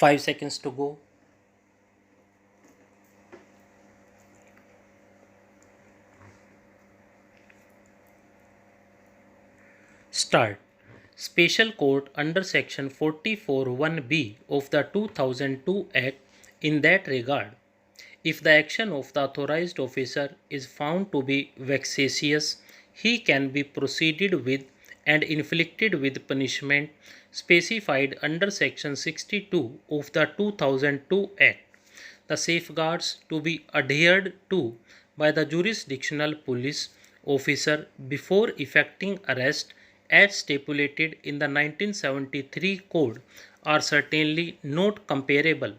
5 seconds to go. Start. Special Court under Section 44(1)(b) of the 2002 Act in that regard. If the action of the authorized officer is found to be vexatious, he can be proceeded with and inflicted with punishment specified under Section 62 of the 2002 Act. The safeguards to be adhered to by the jurisdictional police officer before effecting arrest as stipulated in the 1973 Code are certainly not comparable.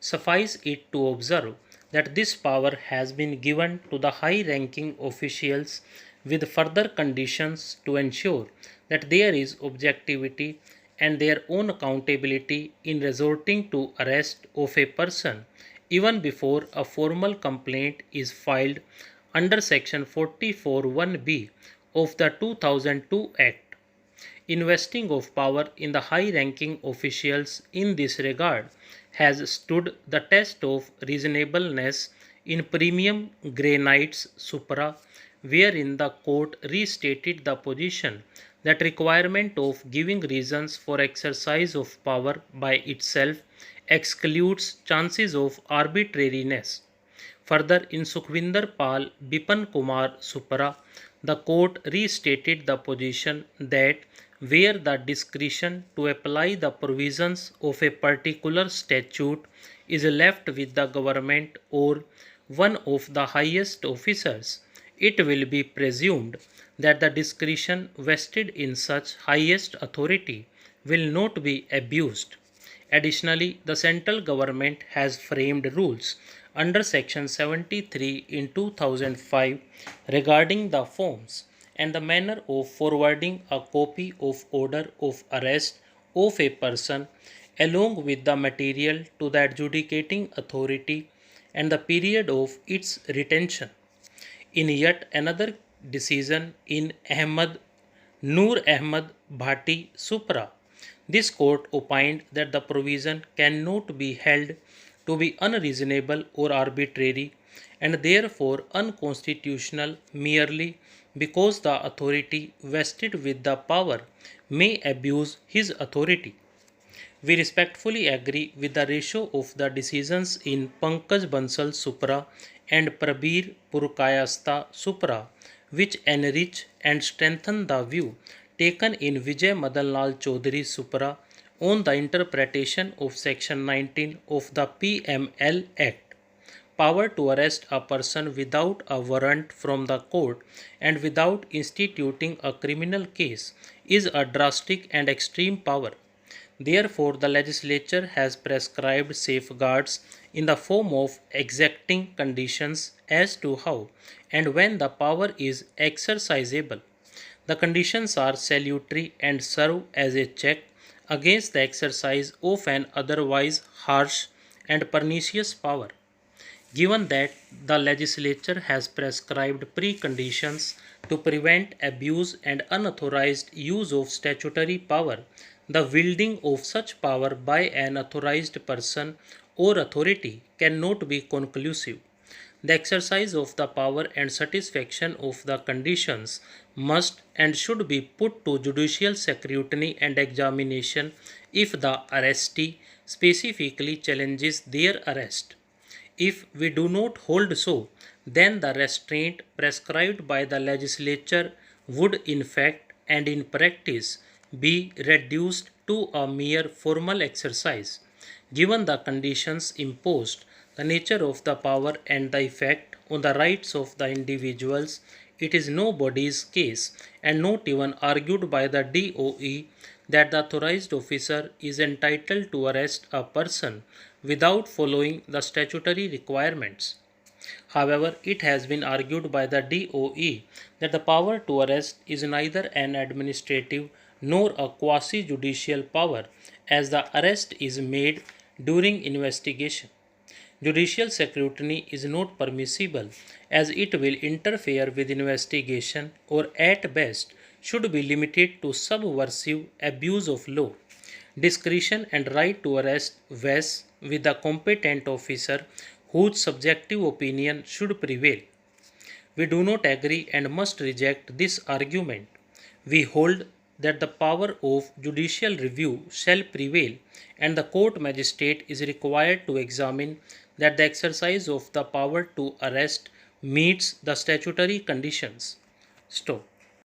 Suffice it to observe that this power has been given to the high-ranking officials with further conditions to ensure that there is objectivity and their own accountability in resorting to arrest of a person even before a formal complaint is filed under Section 44(1)(b) of the 2002 Act. Investing of power in the high-ranking officials in this regard has stood the test of reasonableness in Premium Granites Supra, wherein the court restated the position that requirement of giving reasons for exercise of power by itself excludes chances of arbitrariness. Further, in Sukhvinder Pal Bipan Kumar Supra, the court restated the position that where the discretion to apply the provisions of a particular statute is left with the government or one of the highest officers, it will be presumed that the discretion vested in such highest authority will not be abused. Additionally, the central government has framed rules under Section 73 in 2005 regarding the forms and the manner of forwarding a copy of order of arrest of a person along with the material to the adjudicating authority and the period of its retention. In yet another decision in Noor Ahmad Bhatti Supra, this court opined that the provision cannot be held to be unreasonable or arbitrary and therefore unconstitutional merely because the authority vested with the power may abuse his authority. We respectfully agree with the ratio of the decisions in Pankaj Bansal Supra and Prabir Purkayastha Supra, which enrich and strengthen the view taken in Vijay Madan Lal Chaudhary Supra on the interpretation of Section 19 of the PML Act. Power to arrest a person without a warrant from the court and without instituting a criminal case is a drastic and extreme power. Therefore, the legislature has prescribed safeguards in the form of exacting conditions as to how and when the power is exercisable. The conditions are salutary and serve as a check against the exercise of an otherwise harsh and pernicious power. Given that the legislature has prescribed preconditions to prevent abuse and unauthorized use of statutory power, the wielding of such power by an authorized person or authority cannot be conclusive. The exercise of the power and satisfaction of the conditions must and should be put to judicial scrutiny and examination if the arrestee specifically challenges their arrest. If we do not hold so, then the restraint prescribed by the legislature would in fact and in practice be reduced to a mere formal exercise. Given the conditions imposed, the nature of the power and the effect on the rights of the individuals, it is nobody's case and not even argued by the DOE that the authorized officer is entitled to arrest a person without following the statutory requirements. However, it has been argued by the DOE that the power to arrest is neither an administrative nor a quasi-judicial power as the arrest is made during investigation. Judicial scrutiny is not permissible as it will interfere with investigation or at best should be limited to subversive abuse of law. discretion and right to arrest vests with the competent officer whose subjective opinion should prevail. We do not agree and must reject this argument. We hold that the power of judicial review shall prevail, and the court magistrate is required to examine that the exercise of the power to arrest meets the statutory conditions. Stop.